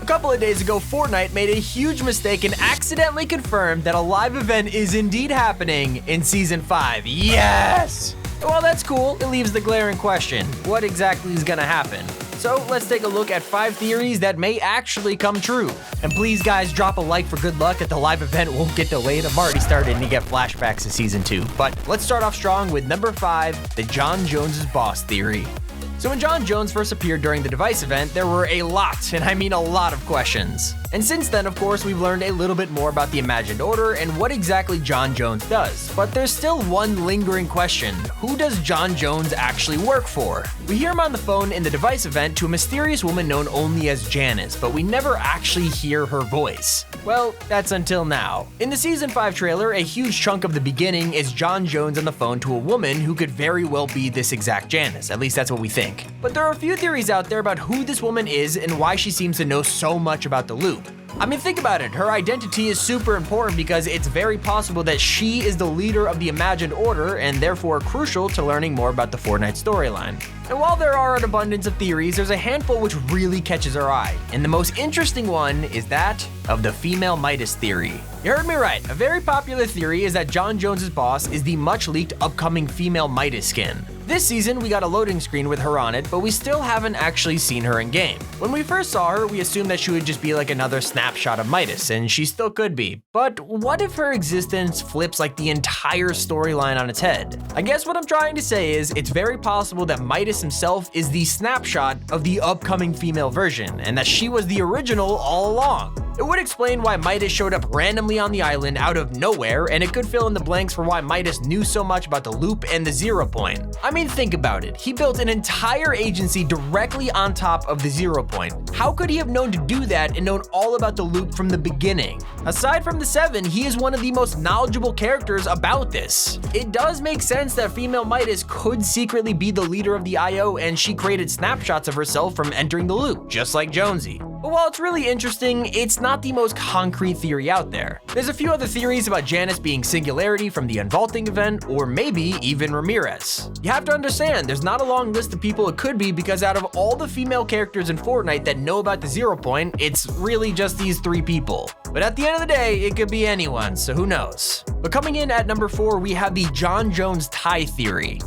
A couple of days ago, Fortnite made a huge mistake and accidentally confirmed that a live event is indeed happening in Season 5. Yes! Well, that's cool. It leaves the glaring question, what exactly is gonna happen? So let's take a look at 5 theories that may actually come true. And please guys, drop a like for good luck that the live event won't get delayed. I'm already starting to get flashbacks to Season 2. But let's start off strong with number 5, the John Jones is boss theory. So when John Jones first appeared during the device event, there were a lot, and I mean a lot of questions. And since then, of course, we've learned a little bit more about the Imagined Order and what exactly John Jones does. But there's still one lingering question. Who does John Jones actually work for? We hear him on the phone in the device event to a mysterious woman known only as Janice, but we never actually hear her voice. Well, that's until now. In the Season 5 trailer, a huge chunk of the beginning is John Jones on the phone to a woman who could very well be this exact Janice. At least that's what we think. But there are a few theories out there about who this woman is and why she seems to know so much about the loop. I mean, think about it, her identity is super important because it's very possible that she is the leader of the Imagined Order and therefore crucial to learning more about the Fortnite storyline. And while there are an abundance of theories, there's a handful which really catches our eye. And the most interesting one is that of the female Midas theory. You heard me right, a very popular theory is that John Jones' boss is the much leaked upcoming female Midas skin. This season, we got a loading screen with her on it, but we still haven't actually seen her in game. When we first saw her, we assumed that she would just be like another snapshot of Midas, and she still could be. But what if her existence flips like the entire storyline on its head? I guess what I'm trying to say is, it's very possible that Midas himself is the snapshot of the upcoming female version, and that she was the original all along. It would explain why Midas showed up randomly on the island out of nowhere, and it could fill in the blanks for why Midas knew so much about the loop and the 0 point. I mean, think about it. He built an entire agency directly on top of the 0 point. How could he have known to do that and known all about the loop from the beginning? Aside from the 7, he is one of the most knowledgeable characters about this. It does make sense that female Midas could secretly be the leader of the IO and she created snapshots of herself from entering the loop, just like Jonesy. But while it's really interesting, it's not the most concrete theory out there. There's a few other theories about Janice being Singularity from the Unvaulting event, or maybe even Ramirez. You have to understand, there's not a long list of people it could be because out of all the female characters in Fortnite that know about the 0 point, it's really just these 3 people. But at the end of the day, it could be anyone, so who knows? But coming in at number 4, we have the John Jones tie theory.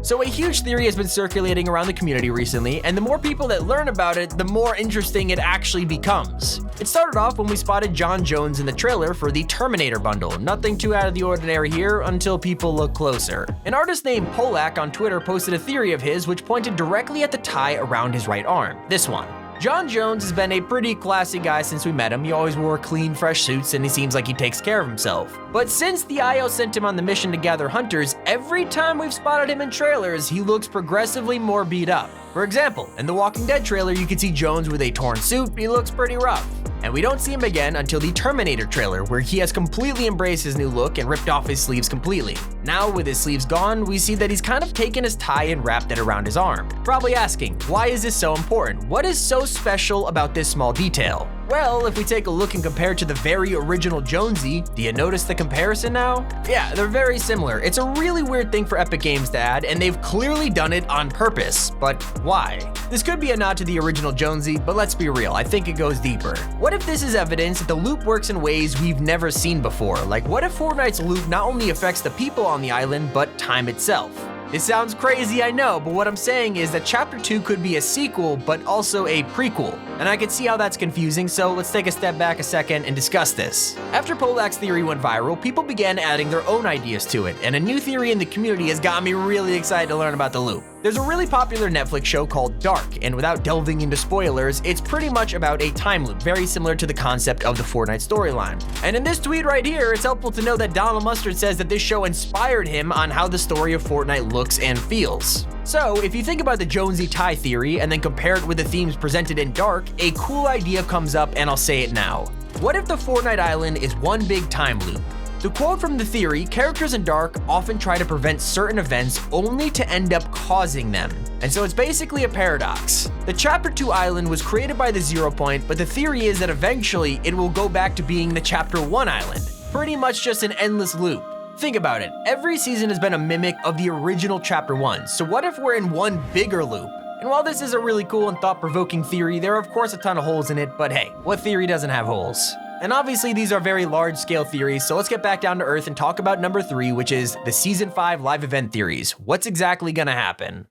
So a huge theory has been circulating around the community recently, and the more people that learn about it, the more interesting it actually becomes. It started off when we spotted John Jones in the trailer for the Terminator bundle. Nothing too out of the ordinary here until people look closer. An artist named Polak on Twitter posted a theory of his which pointed directly at the tie around his right arm. This one. John Jones has been a pretty classy guy since we met him. He always wore clean, fresh suits, and he seems like he takes care of himself. But since the IO sent him on the mission to gather hunters, every time we've spotted him in trailers, he looks progressively more beat up. For example, in the Walking Dead trailer, you can see Jones with a torn suit. He looks pretty rough. And we don't see him again until the Terminator trailer, where he has completely embraced his new look and ripped off his sleeves completely. Now, with his sleeves gone, we see that he's kind of taken his tie and wrapped it around his arm. Probably asking, why is this so important? What is so special about this small detail? Well, if we take a look and compare to the very original Jonesy, do you notice the comparison now? Yeah, they're very similar. It's a really weird thing for Epic Games to add, and they've clearly done it on purpose. But why? This could be a nod to the original Jonesy, but let's be real, I think it goes deeper. What if this is evidence that the loop works in ways we've never seen before? Like, what if Fortnite's loop not only affects the people on the island, but time itself? This sounds crazy, I know, but what I'm saying is that Chapter 2 could be a sequel, but also a prequel. And I can see how that's confusing, so let's take a step back a second and discuss this. After Polak's theory went viral, people began adding their own ideas to it, and a new theory in the community has got me really excited to learn about the loop. There's a really popular Netflix show called Dark, and without delving into spoilers, it's pretty much about a time loop, very similar to the concept of the Fortnite storyline. And in this tweet right here, it's helpful to know that Donald Mustard says that this show inspired him on how the story of Fortnite looks and feels. So, if you think about the Jonesy tie theory and then compare it with the themes presented in Dark, a cool idea comes up and I'll say it now. What if the Fortnite island is one big time loop? To quote from the theory, characters in Dark often try to prevent certain events only to end up causing them. And so it's basically a paradox. The Chapter 2 island was created by the 0 point, but the theory is that eventually it will go back to being the Chapter 1 island. Pretty much just an endless loop. Think about it, every season has been a mimic of the original Chapter 1, so what if we're in one bigger loop? And while this is a really cool and thought-provoking theory, there are of course a ton of holes in it, but hey, what theory doesn't have holes? And obviously these are very large-scale theories, so let's get back down to earth and talk about number 3, which is the Season 5 live event theories. What's exactly gonna happen?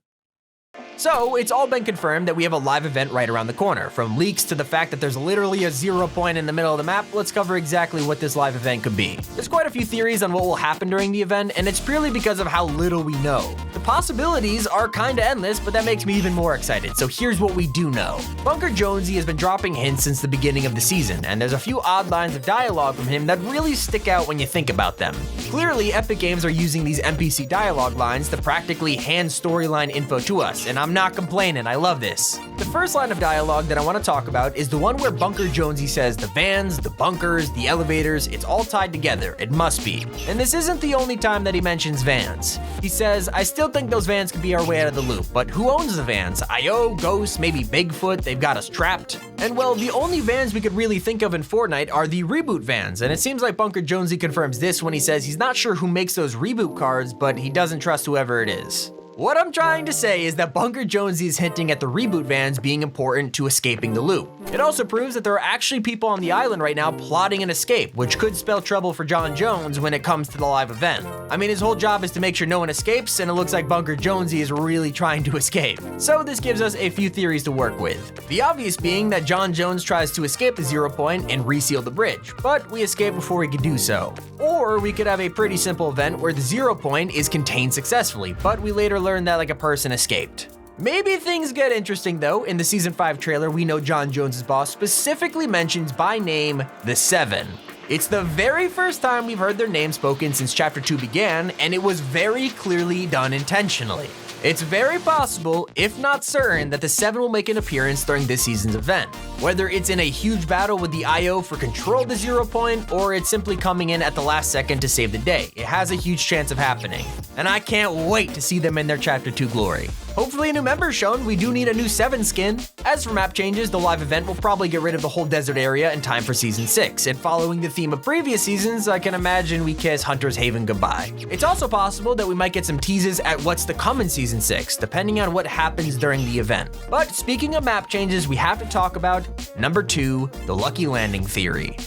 So, it's all been confirmed that we have a live event right around the corner. From leaks to the fact that there's literally a 0 point in the middle of the map, let's cover exactly what this live event could be. There's quite a few theories on what will happen during the event, and it's purely because of how little we know. The possibilities are kinda endless, but that makes me even more excited, so here's what we do know. Bunker Jonesy has been dropping hints since the beginning of the season, and there's a few odd lines of dialogue from him that really stick out when you think about them. Clearly, Epic Games are using these NPC dialogue lines to practically hand storyline info to us, and I'm not complaining, I love this. The first line of dialogue that I want to talk about is the one where Bunker Jonesy says the vans, the bunkers, the elevators, it's all tied together, it must be. And this isn't the only time that he mentions vans. He says, I still think those vans could be our way out of the loop, but who owns the vans? IO, Ghost, maybe Bigfoot, they've got us trapped. And well, the only vans we could really think of in Fortnite are the reboot vans, and it seems like Bunker Jonesy confirms this when he says he's not sure who makes those reboot cards, but he doesn't trust whoever it is. What I'm trying to say is that Bunker Jonesy is hinting at the reboot vans being important to escaping the loop. It also proves that there are actually people on the island right now plotting an escape, which could spell trouble for John Jones when it comes to the live event. I mean, his whole job is to make sure no one escapes, and it looks like Bunker Jonesy is really trying to escape. So this gives us a few theories to work with. The obvious being that John Jones tries to escape the 0 point and reseal the bridge, but we escape before we could do so. Or we could have a pretty simple event where the 0 point is contained successfully, but we later learn that like a person escaped. Maybe things get interesting though. In the Season 5 trailer, we know John Jones' boss specifically mentions by name the Seven. It's the very first time we've heard their name spoken since Chapter 2 began, and it was very clearly done intentionally. It's very possible, if not certain, that the Seven will make an appearance during this season's event. Whether it's in a huge battle with the IO for control of the 0 point, or it's simply coming in at the last second to save the day, it has a huge chance of happening. And I can't wait to see them in their Chapter 2 glory. Hopefully a new member is shown, we do need a new 7 skin. As for map changes, the live event will probably get rid of the whole desert area in time for Season 6, and following the theme of previous seasons, I can imagine we kiss Hunter's Haven goodbye. It's also possible that we might get some teases at what's to come in Season 6, depending on what happens during the event. But speaking of map changes, we have to talk about number 2, the Lucky Landing theory.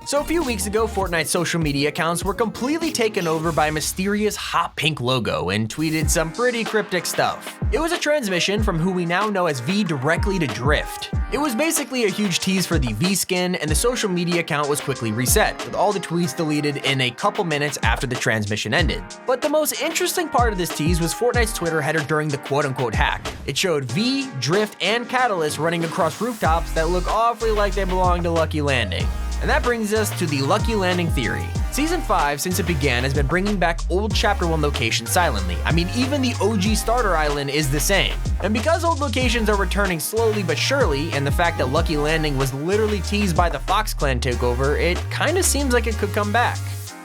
So a few weeks ago, Fortnite's social media accounts were completely taken over by a mysterious hot pink logo and tweeted some pretty cryptic stuff. It was a transmission from who we now know as V directly to Drift. It was basically a huge tease for the V skin, and the social media account was quickly reset, with all the tweets deleted in a couple minutes after the transmission ended. But the most interesting part of this tease was Fortnite's Twitter header during the quote-unquote hack. It showed V, Drift, and Catalyst running across rooftops that look awfully like they belong to Lucky Landing. And that brings us to the Lucky Landing theory. Season 5, since it began, has been bringing back old Chapter 1 locations silently. I mean, even the OG starter island is the same. And because old locations are returning slowly but surely, and the fact that Lucky Landing was literally teased by the Fox Clan takeover, it kinda seems like it could come back.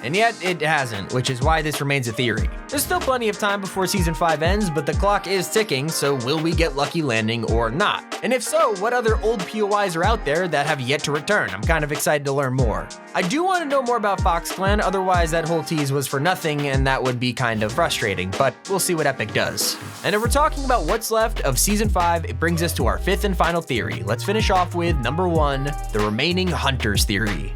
And yet, it hasn't, which is why this remains a theory. There's still plenty of time before Season 5 ends, but the clock is ticking, so will we get Lucky Landing or not? And if so, what other old POIs are out there that have yet to return? I'm kind of excited to learn more. I do want to know more about Fox Clan, otherwise that whole tease was for nothing, and that would be kind of frustrating, but we'll see what Epic does. And if we're talking about what's left of Season 5, it brings us to our 5th and final theory. Let's finish off with number 1, the remaining Hunters theory.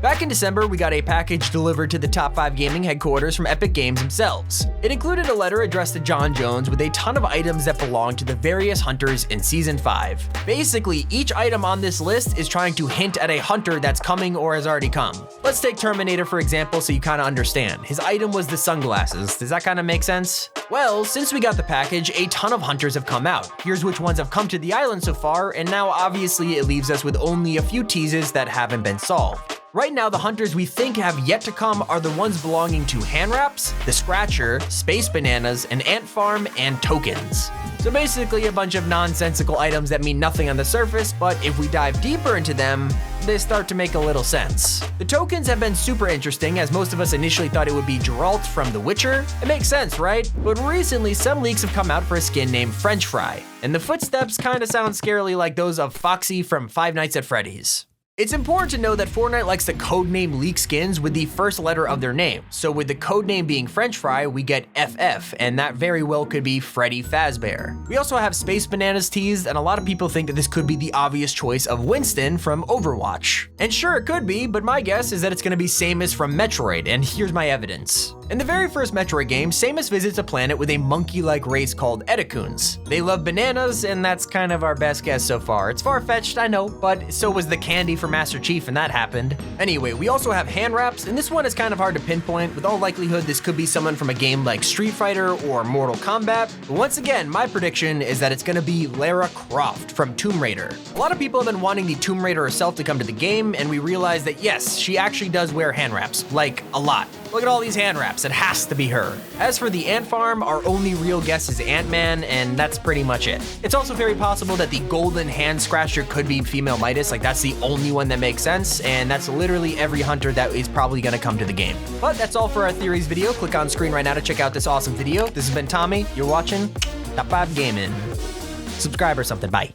Back in December, we got a package delivered to the Top 5 Gaming headquarters from Epic Games themselves. It included a letter addressed to John Jones with a ton of items that belong to the various hunters in Season 5. Basically, each item on this list is trying to hint at a hunter that's coming or has already come. Let's take Terminator for example so you kinda understand. His item was the sunglasses. Does that kinda make sense? Well, since we got the package, a ton of hunters have come out. Here's which ones have come to the island so far, and now obviously it leaves us with only a few teases that haven't been solved. Right now, the hunters we think have yet to come are the ones belonging to Hand Wraps, the Scratcher, Space Bananas, an Ant Farm, and Tokens. So basically a bunch of nonsensical items that mean nothing on the surface, but if we dive deeper into them, they start to make a little sense. The tokens have been super interesting, as most of us initially thought it would be Geralt from The Witcher. It makes sense, right? But recently, some leaks have come out for a skin named French Fry, and the footsteps kinda sound scarily like those of Foxy from Five Nights at Freddy's. It's important to know that Fortnite likes to codename leak skins with the first letter of their name. So with the codename being French Fry, we get FF, and that very well could be Freddy Fazbear. We also have Space Bananas teased, and a lot of people think that this could be the obvious choice of Winston from Overwatch. And sure, it could be, but my guess is that it's gonna be Samus from Metroid, and here's my evidence. In the very first Metroid game, Samus visits a planet with a monkey-like race called Edacoons. They love bananas, and that's kind of our best guess so far. It's far-fetched, I know, but so was the candy for Master Chief, and that happened. Anyway, we also have hand wraps, and this one is kind of hard to pinpoint. With all likelihood, this could be someone from a game like Street Fighter or Mortal Kombat. But once again, my prediction is that it's gonna be LARA CROFT from Tomb Raider. A lot of people have been wanting the Tomb Raider herself to come to the game, and we realized that yes, she actually does wear hand wraps, like a lot. Look at all these hand wraps, it has to be her. As for the ant farm, our only real guess is Ant-Man, and that's pretty much it. It's also very possible that the golden hand scratcher could be female Midas, like that's the only one that makes sense, and that's literally every hunter that is probably gonna come to the game. But that's all for our theories video. Click on screen right now to check out this awesome video. This has been Tommy, you're watching Top 5 Gaming. Subscribe or something, bye.